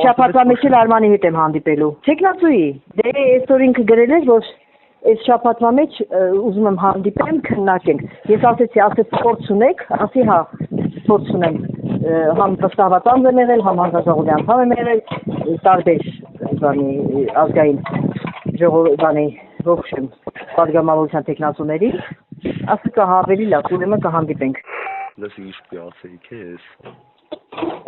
շաբաթվա մեջ էլ Արմանի հետ եմ հանդիպելու։ Տեխնացուի, դե այսօր ինքը գրել էր, որ այս շաբաթվա մեջ ուզում եմ հանդիպեմ, քննարկենք։ Ես ասեցի փորձ ունեք, ասի հա, փորձ ունեմ։ Համ վստահված անձ եմ եղել, համ հանձնաժողովի անդամ եմ եղել, տարբեր ազգային ժողովի ողջույն պատգամավորության տեխնացուների, ասի կա ավելի լավ, ուրեմն կհանդիպենք։ Լսի ինչ պիացեի քեզ։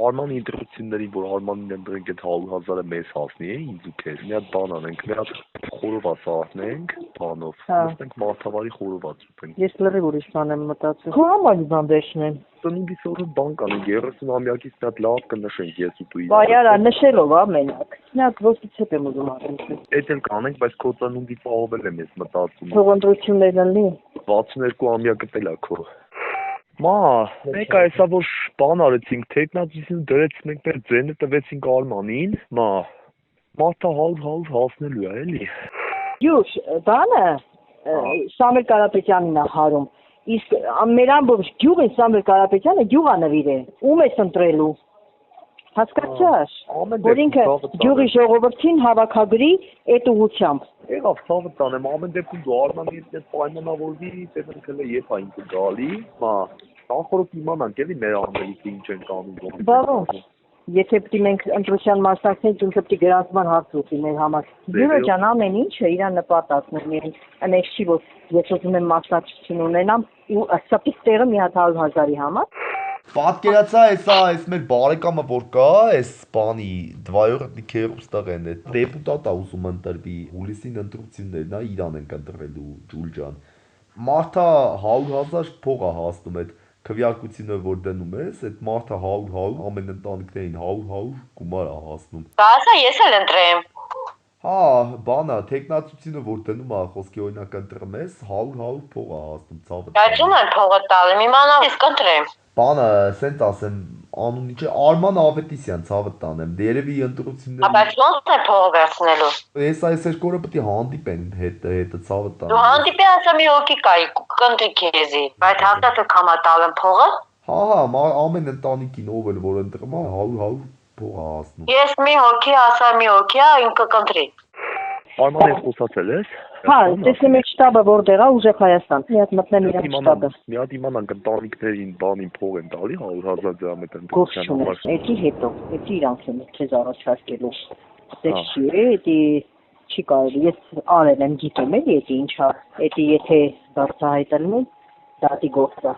Արմանի ինտրուկցիաների, որ Արմանին ընդրենք այդ 100,000-ը մեզ հասնի, ինձ ու քեզ։ Մի հատ բան անենք, մի հատ խորոված առնենք, բանով։ Նստենք մարդավարի խորոված ուտենք։ Ես լրիվ ուրիշ բան եմ մտածում։ Քո համարի բան դեշնեն։ Ծնունդիս օրը բան կանենք, 30-ամյակից մի հատ լավ կնշենք ես ու դու։ Բայարա, նշելով մենակ։ Մի հատ ոստիցեփ եմ ուզում առնել։ Էդ էլ կանենք, բայց քո ծնունդից աղվել եմ ես մտածում։ Թողնտրություններ լինի։ 62-ամյակը էլ է քո։ Մա, մեկ այսա որ բան արեցինք, տեխնացին դրեցինք մենք մեր ձենը տվեցինք Արմանին, մա, մարդը 100 հասնելու է, էլի։ Յուշ, բանը Սամվել Կարապետյանին է հարում, իսկ մեր ամբողջ գյուղին Սամվել Կարապետյանը գյուղանվիր է, ում ես ընտրելու, հասկացաս, որ ինքը գյուղի ժողովրդին հավաքագրի այդ ուղղությամբ։ Եղավ ցավը տանեմ, ամեն դեպքում դու Արմանի հետ պայմանավորվի, տենքել է երբ այնքը գալի, մա, նախորդ իմանանք էլի մեր ամենից ինչ են կանում։ Բա ոնց, եթե պետք է մենք ընտրության մասնակցենք, ինքը պետք է գրանցման հարց ուղղի մեր համար։ Յուրո ջան, ամեն ինչը իր նպատակն է, այնպես չի, որ ես ուզում եմ մասնակցություն ունենամ, ու սպիտակ տեղը մի հատ 100,000-ի համար։ Պատկերացա այս մեր բարեկամը որ կա, այս բանի դվայորտնի քերոստաղեն է։ Դեպուտատ է ուզում ընտրվի, հուլիսին ընտրություններն է, իրան ենք ընտրվելու ջուլ ջան։ Մարդը 100,000 փող է հասնում այդ քվեարկությունը որ դնում ես, այդ մարդը 100 ամեն ընտանիքներին 100 գումար է հասնում։ Բասա ես էլ ընտրեմ։ Հա, բանա, տեխնացությունը որ դնում է, խոսքի օրինակ ընտրում ես, 100 փող է հասնում, ցավը։ Բայց ում են փողը տալը, իմանամ ես կընտրեմ։ Բանը, սենց ասեմ, անունի չէ, Արման Ավետիսյան, ցավը տանեմ, երևի ընտրությունները։ Բայց ո՞նց է փողը վերցնելու։ Ես այս երկորը պետք է հանդիպեն հետը ցավը տանեմ։ Դու հանդիպի ասա մի հոգի կայի, կընտրի քեզի, բայց հաստատ կամա տալն փողը։ Հա, ամեն ընտանիքին ով էլ որ ընտրում է 100 փող է հասնում։ Ես մի հոգի ասա մի հոգի, ինքը կընտրի։ Արման ես խոսացել ես։ Հա, տեսնեմ այդ շտաբը որտեղ է, ուժեղ Հայաստան։ Մի հատ մտնեմ իր շտաբը։ Մի հատ իմանանք ընտանիքներին բանին փող են տալի 100,000 դրամ այդ ընտրության համար։ Էդի հետո, էդի իրանք են քեզ առաջարկելու։ Դες չի, էդի չի կարելի, ես արել եմ գիտեմ էլի էդի ինչա, էդի եթե բարձրահայտելն է, դատի գործը։